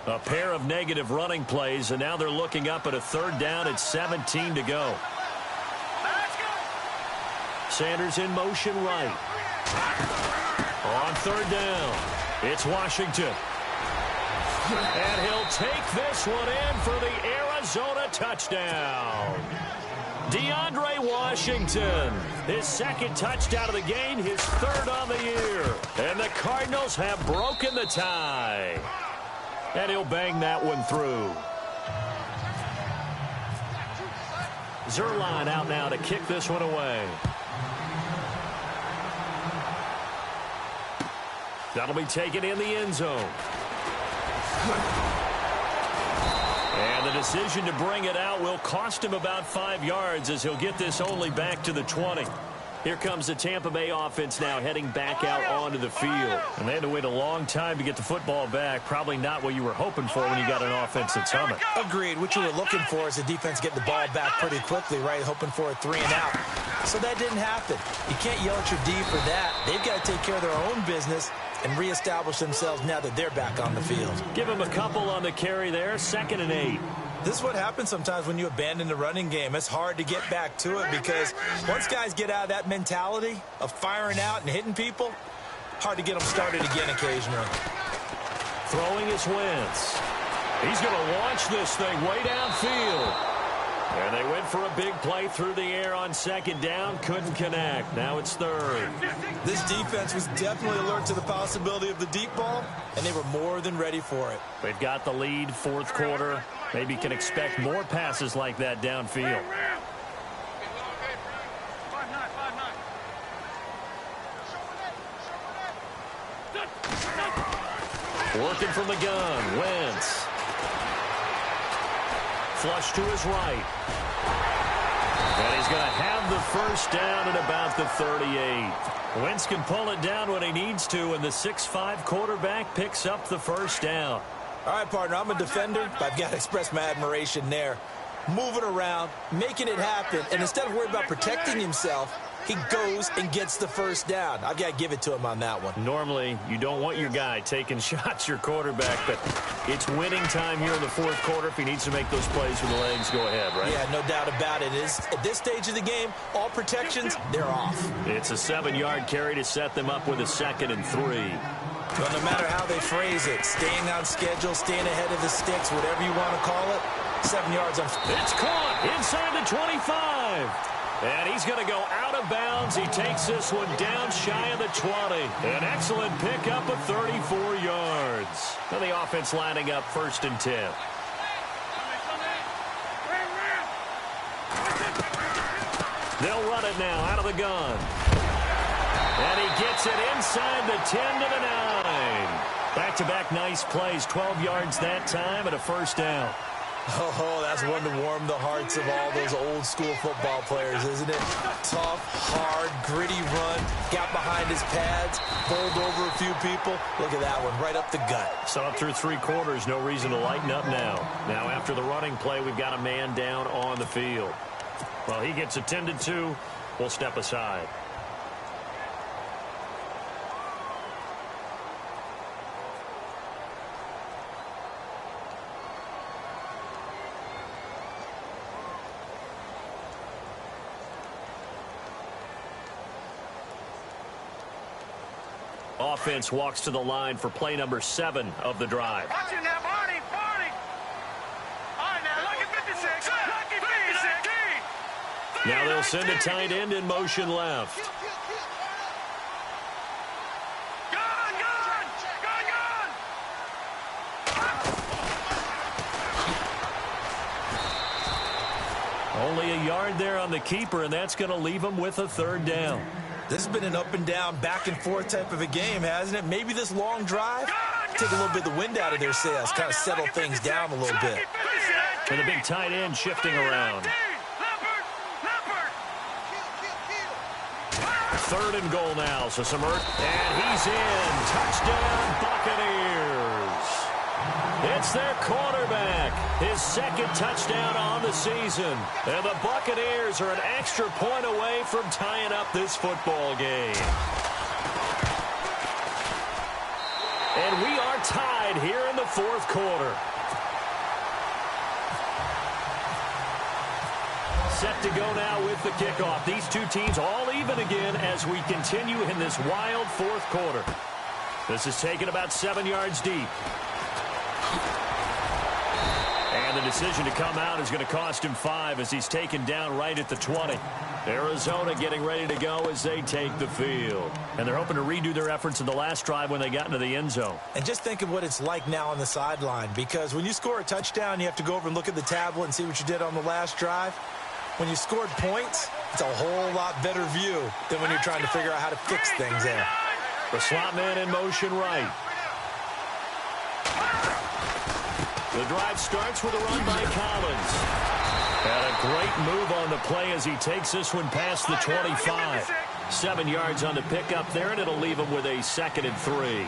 A pair of negative running plays, and now they're looking up at a third down at 17 to go. Sanders in motion right. On third down, it's Washington. And he'll take this one in for the Arizona touchdown. DeAndre Washington, his second touchdown of the game, his third on the year. And the Cardinals have broken the tie. And he'll bang that one through. Zerline out now to kick this one away. That'll be taken in the end zone. And the decision to bring it out will cost him about 5 yards as he'll get this only back to the 20. Here comes the Tampa Bay offense now heading back out onto the field. And they had to wait a long time to get the football back. Probably not what you were hoping for when you got an offense that's humming. Agreed. What you were looking for is the defense getting the ball back pretty quickly, right? Hoping for a 3 and out. So that didn't happen. You can't yell at your D for that. They've got to take care of their own business and reestablish themselves now that they're back on the field. Give him a couple on the carry there. 2nd and 8. This is what happens sometimes when you abandon the running game. It's hard to get back to it because once guys get out of that mentality of firing out and hitting people, hard to get them started again occasionally. Throwing is Wentz. He's going to launch this thing way downfield. And they went for a big play through the air on 2nd down. Couldn't connect. Now it's 3rd. This defense was definitely alert to the possibility of the deep ball, and they were more than ready for it. They've got the lead, 4th quarter. Maybe can expect more passes like that downfield. Working from the gun, Wentz. Flush to his right. And he's going to have the first down at about the 38. Wentz can pull it down when he needs to, and the 6'5" quarterback picks up the first down. All right, partner, I'm a defender, but I've got to express my admiration there. Moving around, making it happen, and instead of worrying about protecting himself, he goes and gets the first down. I've got to give it to him on that one. Normally, you don't want your guy taking shots, your quarterback, but it's winning time here in the 4th quarter. If he needs to make those plays with the legs, go ahead, right? Yeah, no doubt about it. At this stage of the game, all protections, they're off. It's a 7-yard carry to set them up with a 2nd and 3. Well, no matter how they phrase it, staying on schedule, staying ahead of the sticks, whatever you want to call it, 7 yards on. It's caught inside the 25. And he's going to go out of bounds. He takes this one down shy of the 20. An excellent pickup of 34 yards. And the offense lining up 1st and 10. They'll run it now out of the gun. And he gets it inside the 10 to the 9. Back-to-back nice plays. 12 yards that time and a first down. Oh, that's one to warm the hearts of all those old-school football players, isn't it? Tough, hard, gritty run, got behind his pads, bowled over a few people. Look at that one, right up the gut. So up through 3 quarters, no reason to lighten up now. Now after the running play, we've got a man down on the field. Well, he gets attended to. We'll step aside. Offense walks to the line for play number 7 of the drive. Watch it now, Barney. All right, now, look at 56. Lucky 56. Now they'll send a tight end in motion left. Gun. Only a yard there on the keeper, and that's going to leave him with a 3rd down. This has been an up-and-down, back-and-forth type of a game, hasn't it? Maybe this long drive, take a little bit of the wind out of their sails, kind of settle things down a little bit. And the big tight end shifting around. 3rd and goal now, so some earth, and he's in. Touchdown, Buccaneers. It's their quarterback, his 2nd touchdown on the season. And the Buccaneers are an extra point away from tying up this football game. And we are tied tied here in the fourth quarter. Set to go now with the kickoff. These two teams all even again as we continue in this wild fourth quarter. This is taken about 7 yards deep. And the decision to come out is going to cost him 5 as he's taken down right at the 20. Arizona getting ready to go as they take the field. And they're hoping to redo their efforts in the last drive when they got into the end zone. And just think of what it's like now on the sideline, because when you score a touchdown, you have to go over and look at the tablet and see what you did on the last drive. When you scored points, it's a whole lot better view than when you're trying to figure out how to fix things there. The slot man in motion right. The drive starts with a run by Collins. And a great move on the play as he takes this one past the 25. 7 yards on the pickup there, and it'll leave him with a 2nd and 3.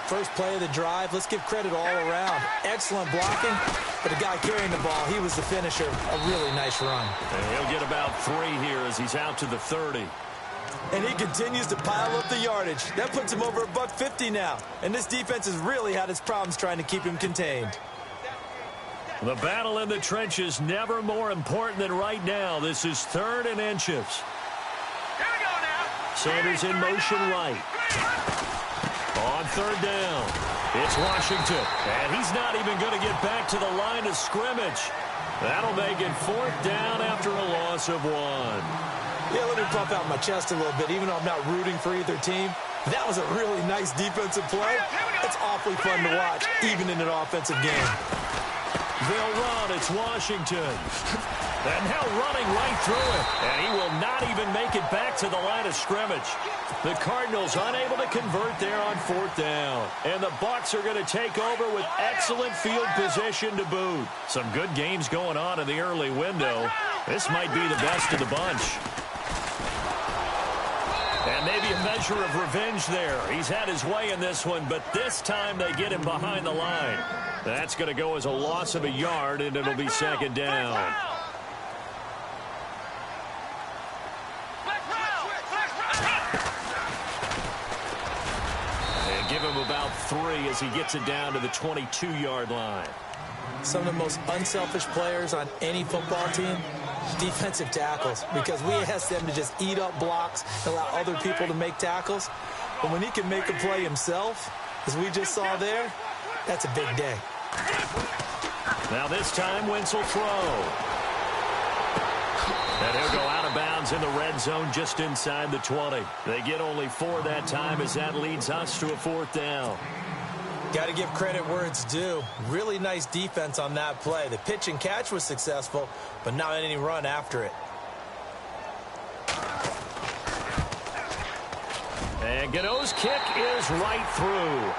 First play of the drive, let's give credit all around. Excellent blocking, but the guy carrying the ball, he was the finisher. A really nice run. And he'll get about 3 here as he's out to the 30. And he continues to pile up the yardage. That puts him over $150 now. And this defense has really had its problems trying to keep him contained. The battle in the trenches never more important than right now. This is 3rd and inches. Here we go now. Sanders in motion right. On 3rd down, it's Washington. And he's not even going to get back to the line of scrimmage. That'll make it 4th down after a loss of 1. Yeah, let me puff out my chest a little bit, even though I'm not rooting for either team. That was a really nice defensive play. It's awfully fun to watch, even in an offensive game. They'll run. It's Washington. And now running right through it. And he will not even make it back to the line of scrimmage. The Cardinals unable to convert there on 4th down. And the Bucs are going to take over with excellent field position to boot. Some good games going on in the early window. This might be the best of the bunch. And maybe a measure of revenge there. He's had his way in this one, but this time they get him behind the line. That's going to go as a loss of a yard, and it'll be 2nd down. And give him about 3 as he gets it down to the 22-yard line. Some of the most unselfish players on any football team, defensive tackles, because we ask them to just eat up blocks and allow other people to make tackles. But when he can make a play himself, as we just saw there, that's a big day. Now this time, Wentz will throw. And he'll go out of bounds in the red zone just inside the 20. They get only 4 that time as that leads us to a 4th down. Got to give credit where it's due. Really nice defense on that play. The pitch and catch was successful, but not any run after it. And Gano's kick is right through.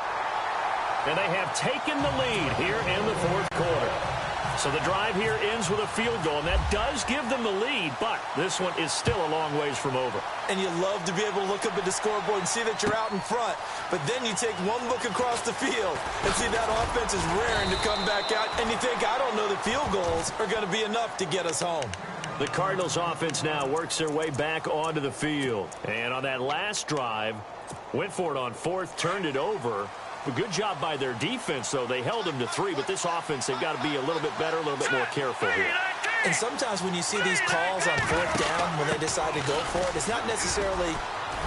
And they have taken the lead here in the 4th quarter. So the drive here ends with a field goal, and that does give them the lead, but this one is still a long ways from over. And you love to be able to look up at the scoreboard and see that you're out in front, but then you take one look across the field and see that offense is raring to come back out, and you think, I don't know, the field goals are going to be enough to get us home. The Cardinals offense now works their way back onto the field. And on that last drive, went for it on 4th, turned it over. A good job by their defense, though. They held them to 3, but this offense, they've got to be a little bit better, a little bit more careful here. And sometimes when you see these calls on 4th down, when they decide to go for it, it's not necessarily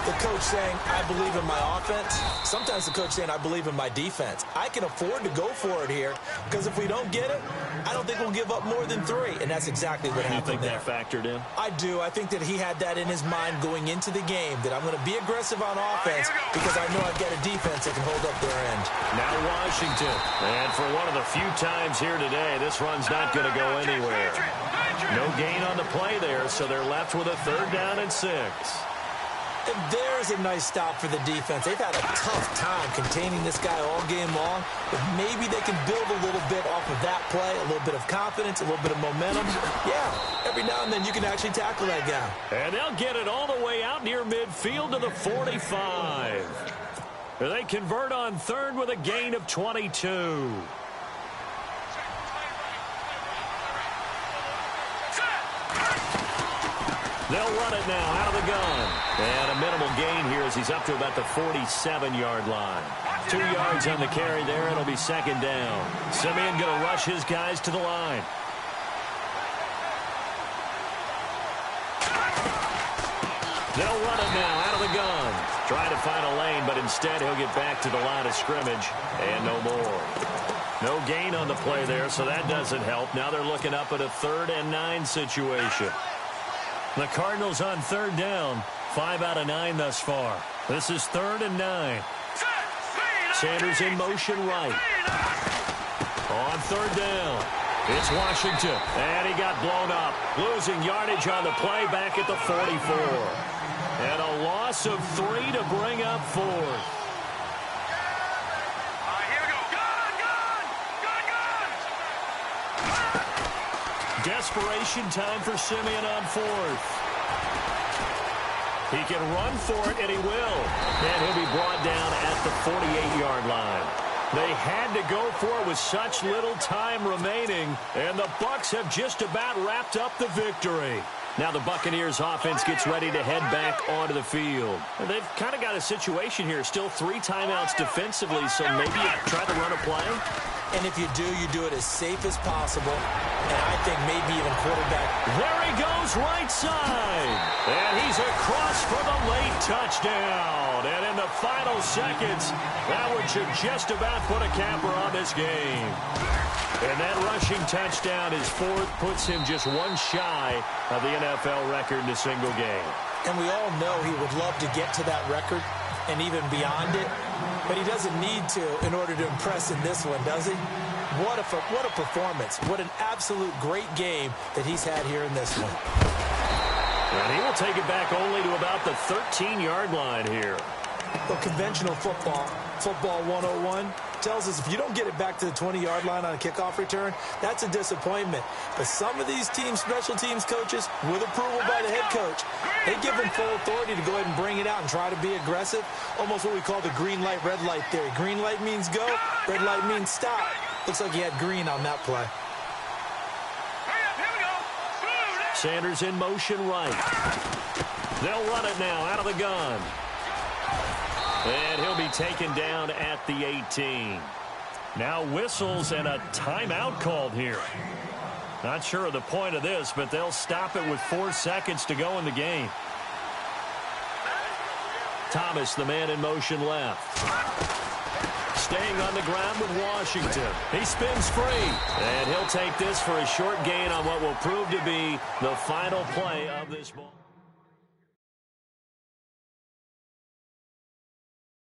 the coach saying, I believe in my offense. Sometimes the coach saying, I believe in my defense. I can afford to go for it here, because if we don't get it, I don't think we'll give up more than 3. And that's exactly what happened there. You think that factored in? I do. I think that he had that in his mind going into the game, that I'm going to be aggressive on offense because I know I've got a defense that can hold up their end. Now Washington. And for one of the few times here today, this run's not going to go anywhere. No gain on the play there, so they're left with a 3rd down and 6. And there's a nice stop for the defense. They've had a tough time containing this guy all game long, but maybe they can build a little bit off of that play, a little bit of confidence, a little bit of momentum. Yeah, every now and then you can actually tackle that guy. And they'll get it all the way out near midfield to the 45. They convert on 3rd with a gain of 22. They'll run it now out of the gun. And a minimal gain here as he's up to about the 47-yard line. 2 yards on the carry there. It'll be second down. Simeon going to rush his guys to the line. They'll run it now out of the gun. Trying to find a lane, but instead he'll get back to the line of scrimmage and no more. No gain on the play there, so that doesn't help. Now they're looking up at a 3rd and 9 situation. The Cardinals on 3rd down. 5 out of 9 thus far. This is 3rd and 9. Sanders in motion right. On 3rd down. It's Washington, and he got blown up. Losing yardage on the play back at the 44. And a loss of 3 to bring up 4th. Here we go. Gun! Desperation time for Simeon on 4th. He can run for it, and he will. And he'll be brought down at the 48-yard line. They had to go for it with such little time remaining, and the Bucs have just about wrapped up the victory. Now the Buccaneers offense gets ready to head back onto the field. And they've kind of got a situation here. Still 3 timeouts defensively, so maybe you try to run a play. And if you do it as safe as possible. And I think maybe even quarterback. There he goes right side. And he's across for the late touchdown. And in the final seconds, that one should just about put a capper on this game. And that rushing touchdown, his 4th, puts him just 1 shy of the NFL record in a single game. And we all know he would love to get to that record and even beyond it. But he doesn't need to in order to impress in this one, does he? What a performance. What an absolute great game that he's had here in this one. And he will take it back only to about the 13-yard line here. Well, conventional football 101, tells us if you don't get it back to the 20-yard line on a kickoff return, that's a disappointment. But some of these teams, special teams coaches, with approval by the head coach, they give them full authority to go ahead and bring it out and try to be aggressive. Almost what we call the green light, red light theory. Green light means go, red light means stop. Looks like he had green on that play. Sanders in motion right. They'll run it now out of the gun. And he'll be taken down at the 18. Now whistles and a timeout called here. Not sure of the point of this, but they'll stop it with 4 seconds to go in the game. Thomas, the man in motion left. Staying on the ground with Washington. He spins free. And he'll take this for a short gain on what will prove to be the final play of this ball.